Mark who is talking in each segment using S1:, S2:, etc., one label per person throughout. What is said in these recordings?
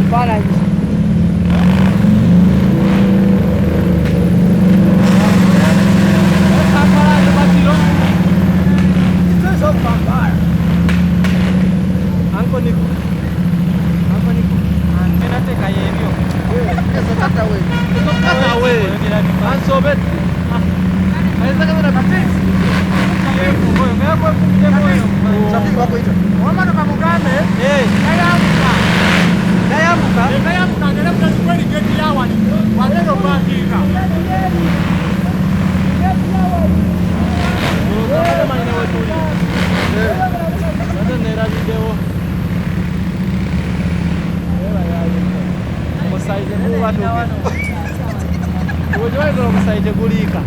S1: Ekifaananyi omusaize guliika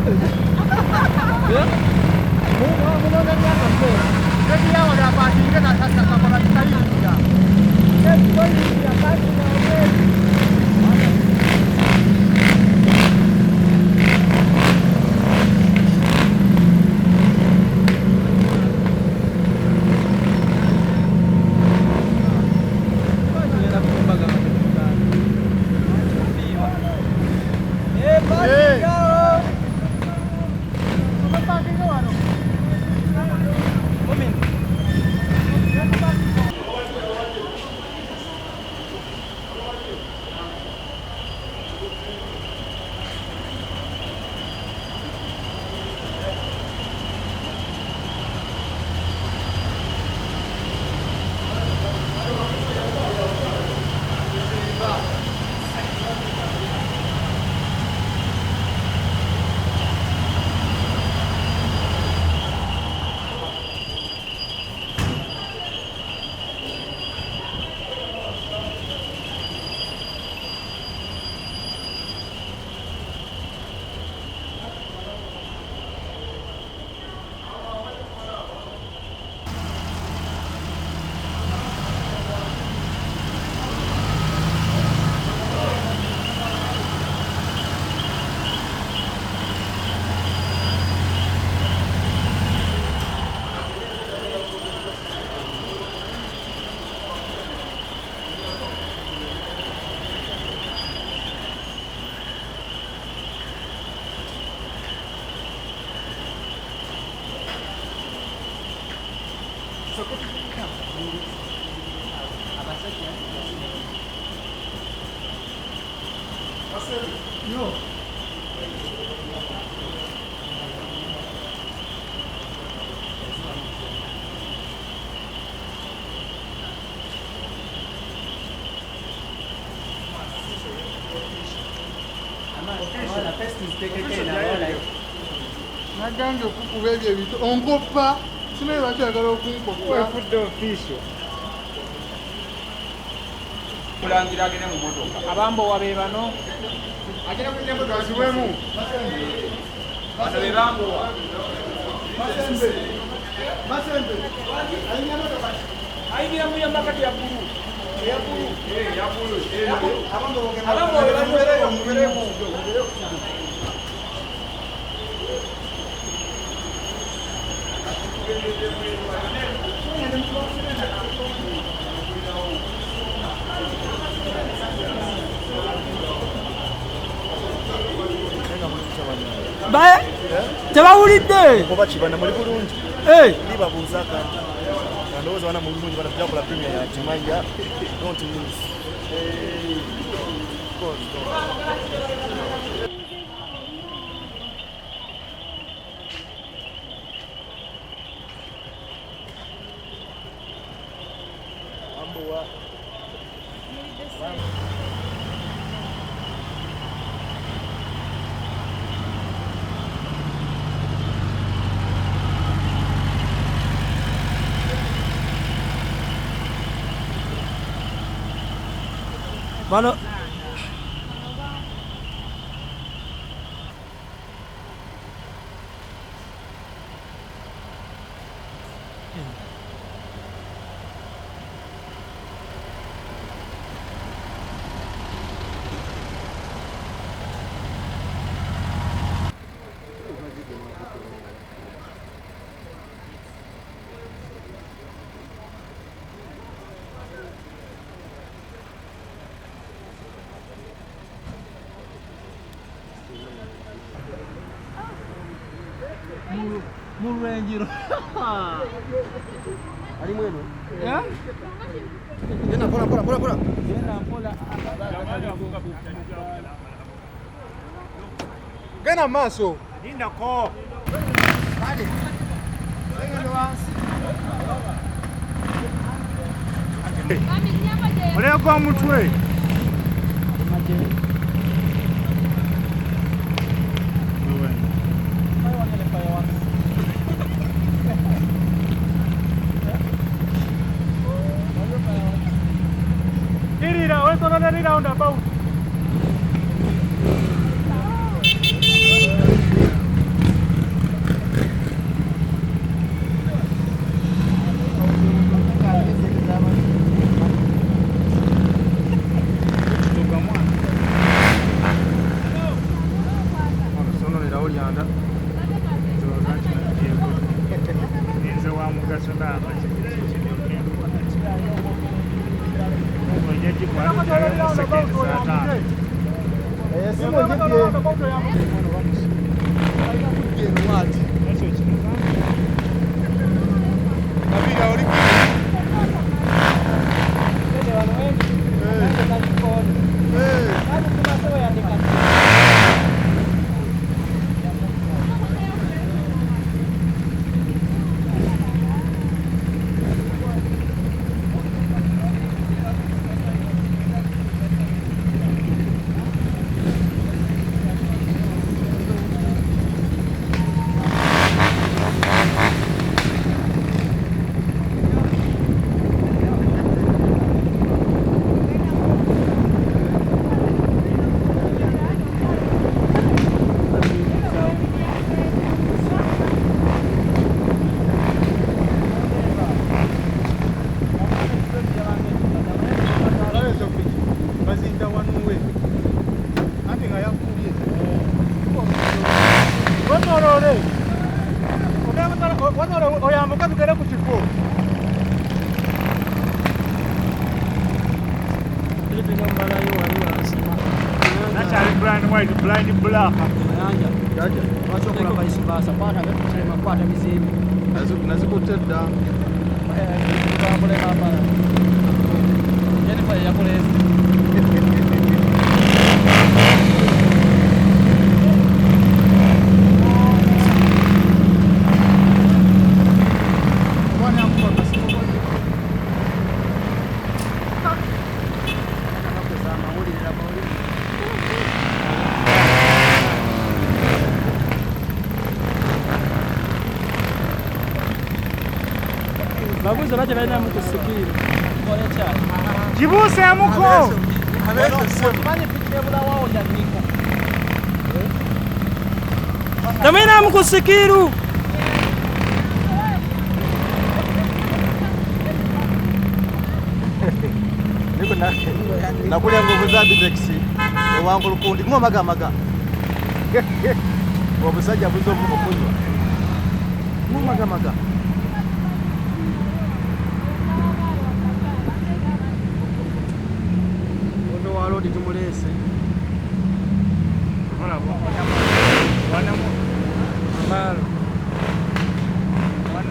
S2: Nagambye okukuba ebyo ebintu onkoppa simanyi lwaki oyagala okunkoppa
S3: wefudde ofiisyo mulangira agende mu motoka abambowa be bano agenda kugira motoka azibwemu bano be bambowa Masembe ayingira motoka ayingira mu yambakati ya bbulu abambowa be bamubereyo
S1: tebawulidde
S4: oba kibana muli bulungi libabuuza kati ndowooza wana mu bulungi banakujakula premier ya kimanja don't miss
S1: bano Range Rover.
S4: Ali mwenu.
S1: Yeah?
S4: Tena pola.
S2: Gana maso.
S3: Linda ko.
S2: Hadi.
S3: Olea kwa mutwe. Irira, wewe tona ni round about. Blind black.
S1: Jaja. Wacho kula kaisi basa pata kusema pata mizimu.
S2: Nazikutedda.
S1: Kule hapa. Jennifer ya kule. Babuzo nache baina mukusikiri. Kole cha.
S3: Jibuse amuko.
S1: Manye fikire bula wao ya niko. Tamina mukusikiru.
S4: Niko na kule nguvu za bitaxi. Wangu lukundi mwa maga. Wabusajja buzo kunywa. Mwa maga. Rodi tumulese.
S3: Wana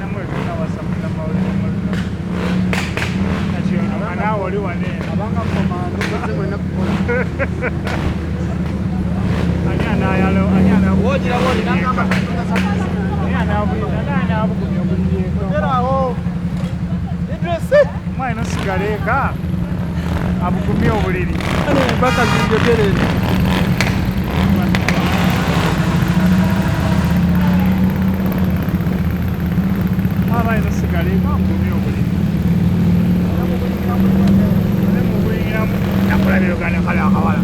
S3: mwe wasapula mauli. Nachiona ana wali wane.
S2: Abanga komando zimwe nakukola.
S3: Anyana anyana
S1: Wojira nakama.
S3: Anyana abu kunyo.
S2: Eraho. Idresi.
S3: Mwana sigaleka. Abukumia obuliri.
S1: Mpaka njogerere.
S3: Mama ino sigaleka abukumia obuliri. Ane mubuyingira nakulabiro gane kale akawala.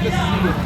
S1: Siba.